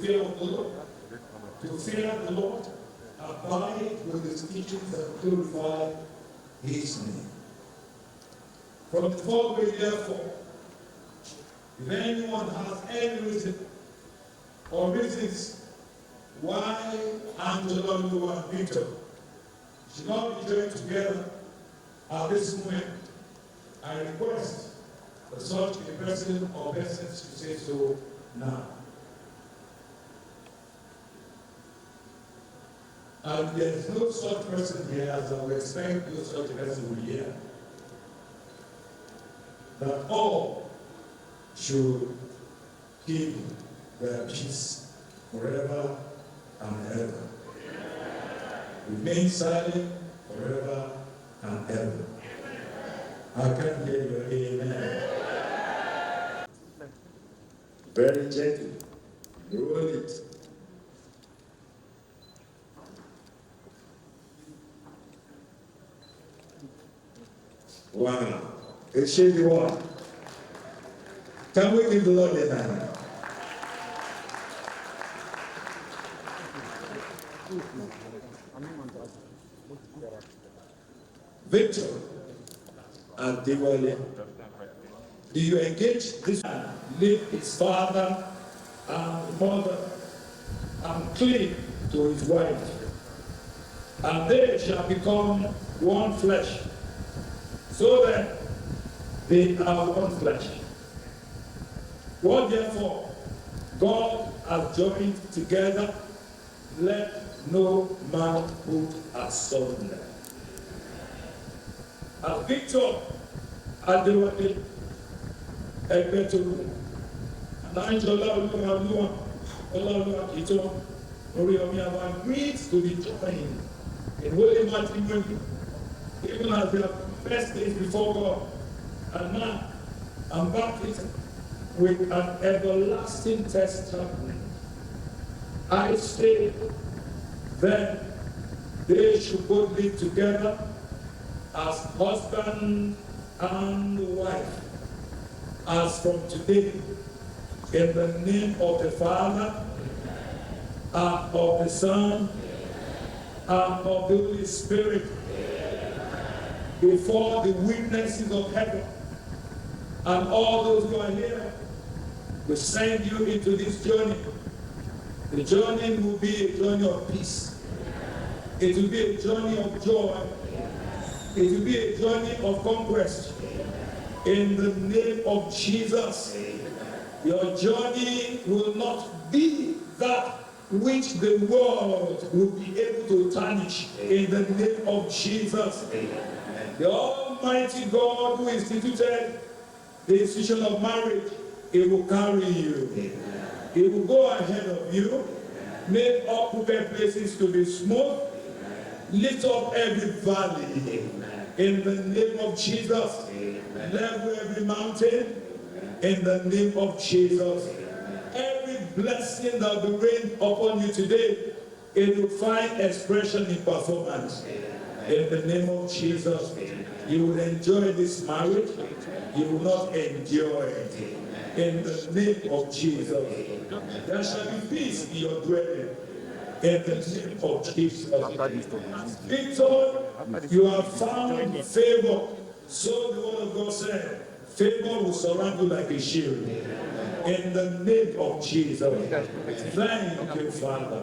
fear of the Lord, to fear the Lord, abide with his teachings and glorify his name. From the following, therefore, if anyone has any reason or reasons why Anjola and Victor should not be joined together at this moment, I request for such a person or persons to say so now. And there is no such person here, as I would expect no such person will be here, that all should keep their peace forever and ever. Remain silent forever and ever. I can hear your amen. Very gentle. Roll it. Wow. It should be one. Can we give the Lord a hand? Victor and Diwali, do you engage this man, leave his father and mother and cleave to his wife, and they shall become one flesh, so that they are one flesh. What therefore God has joined together, let no man put asunder. And Victor Kayode Egbetokun and Anjola have agreed to be joined in holy matrimony, even as their first days before God. And now I'm baptized with an everlasting testament. I say then they should both live together as husband and wife, as from today, in the name of the Father, and of the Son, and of the Holy Spirit, before the witnesses of heaven and all those who are here, we send you into this journey. The journey will be a journey of peace. It will be a journey of joy. It will be a journey of conquest. In the name of Jesus, your journey will not be that which the world will be able to tarnish. In the name of Jesus, the Almighty God who instituted the institution of marriage, it will carry you. It will go ahead of you, make all prepared places to be smooth, lift up every valley. In the name of Jesus, level every mountain. In the name of Jesus, every blessing that will rain upon you today, it will find expression in performance. In the name of Jesus, you will enjoy this marriage. You will not endure it. In the name of Jesus, there shall be peace in your dwelling. In the name of Jesus. Victor, you have found favor. So the word of God said, favor will surround you like a shield. In the name of Jesus. Thank you, Father.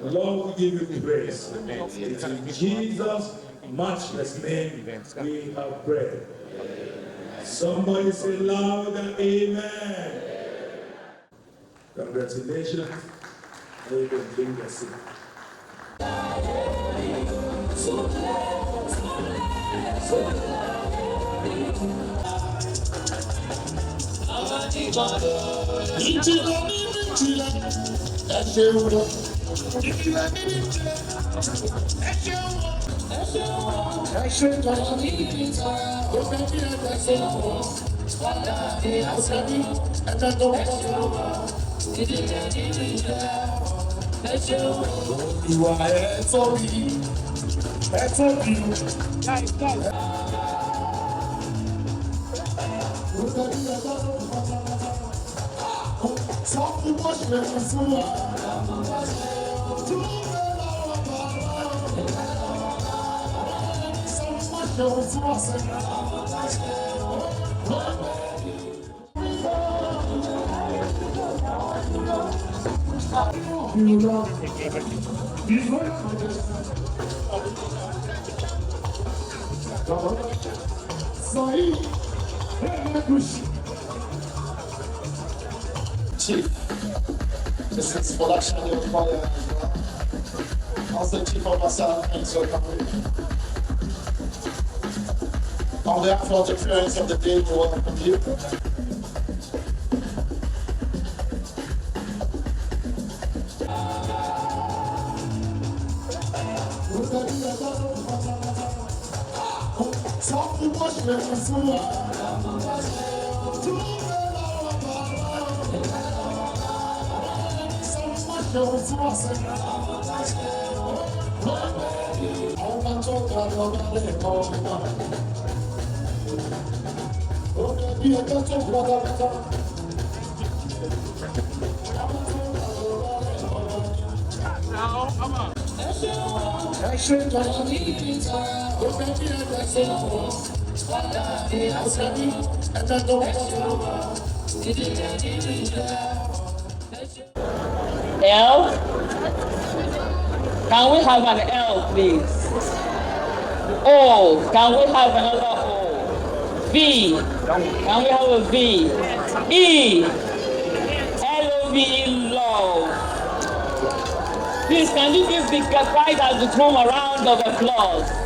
Lord, we give you praise. It's in Jesus' matchless name we have prayed. Somebody say louder, amen. Congratulations. You can drink your seat. You are SYMFONI. Chief, this is production of fire. Also, Chief Officer, thanks for coming. On behalf of the parents of the day, we welcome you. L? Can we have an L, please? O, can we have another O? V, can we have a V? E, L-O-V-E, love. Please, can you give the fighters at home a round of applause?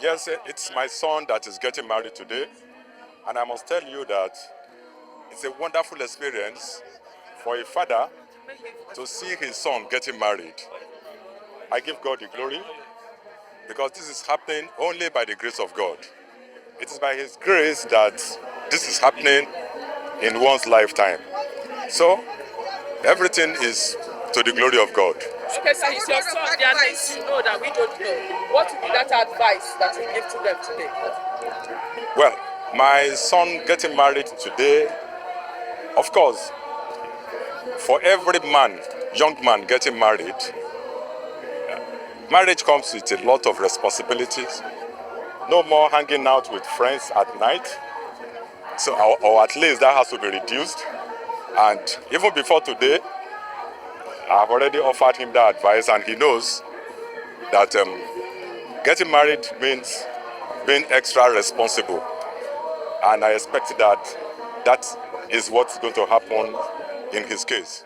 Yes, it's my son that is getting married today, and I must tell you that it's a wonderful experience for a father to see his son getting married. I give God the glory because this is happening only by the grace of God. It is by His grace that this is happening in one's lifetime. So everything is to the glory of God. Okay, so it's your son. There are things you know that we don't know. What would be that advice that you give to them today? Well, my son getting married today, of course, for every man, young man getting married, marriage comes with a lot of responsibilities. No more hanging out with friends at night. So, or at least that has to be reduced. And even before today, I've already offered him that advice, and he knows that getting married means being extra responsible. And I expect that that is what's going to happen in his case.